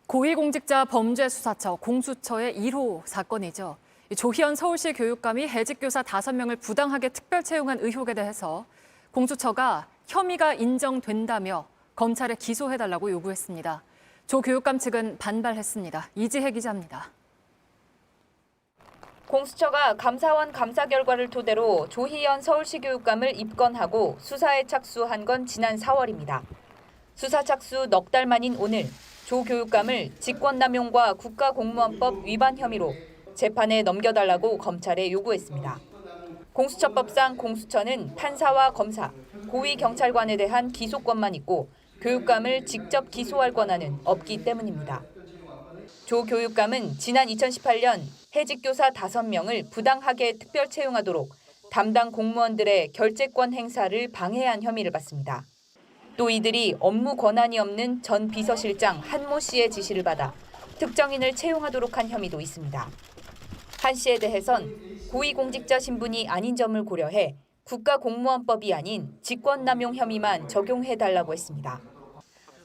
고위공직자 범죄수사처 공수처의 1호 사건이죠. 조희연 서울시 교육감이 해직교사 5명을 부당하게 특별 채용한 의혹에 대해서 공수처가 혐의가 인정된다며 검찰에 기소해달라고 요구했습니다. 조 교육감 측은 반발했습니다. 이지혜 기자입니다. 공수처가 감사원 감사 결과를 토대로 조희연 서울시 교육감을 입건하고 수사에 착수한 건 지난 4월입니다. 수사 착수 넉 달 만인 오늘 조 교육감을 직권남용과 국가공무원법 위반 혐의로 재판에 넘겨달라고 검찰에 요구했습니다. 공수처법상 공수처는 판사와 검사, 고위경찰관에 대한 기소권만 있고 교육감을 직접 기소할 권한은 없기 때문입니다. 조 교육감은 지난 2018년 해직교사 5명을 부당하게 특별 채용하도록 담당 공무원들의 결재권 행사를 방해한 혐의를 받습니다. 또 이들이 업무 권한이 없는 전 비서실장 한모 씨의 지시를 받아 특정인을 채용하도록 한 혐의도 있습니다. 한 씨에 대해선 고위공직자 신분이 아닌 점을 고려해 국가공무원법이 아닌 직권남용 혐의만 적용해달라고 했습니다.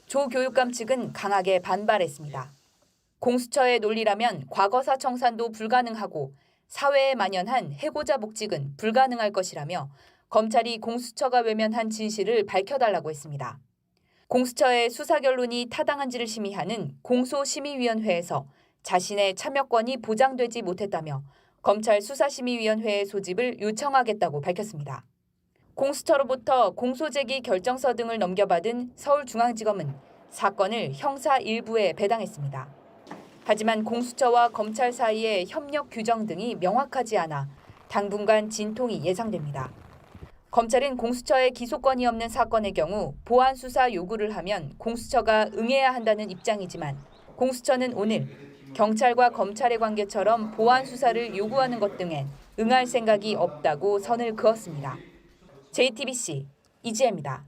조 교육감 측은 강하게 반발했습니다. 공수처의 논리라면 과거사 청산도 불가능하고 사회에 만연한 해고자 복직은 불가능할 것이라며 검찰이 공수처가 외면한 진실을 밝혀달라고 했습니다. 공수처의 수사 결론이 타당한지를 심의하는 공소심의위원회에서 자신의 참여권이 보장되지 못했다며 검찰 수사심의위원회의 소집을 요청하겠다고 밝혔습니다. 공수처로부터 공소제기 결정서 등을 넘겨받은 서울중앙지검은 사건을 형사 1부에 배당했습니다. 하지만 공수처와 검찰 사이의 협력 규정 등이 명확하지 않아 당분간 진통이 예상됩니다. 검찰은 공수처에 기소권이 없는 사건의 경우 보안 수사 요구를 하면 공수처가 응해야 한다는 입장이지만 공수처는 오늘 경찰과 검찰의 관계처럼 보안 수사를 요구하는 것 등엔 응할 생각이 없다고 선을 그었습니다. JTBC 이지혜입니다.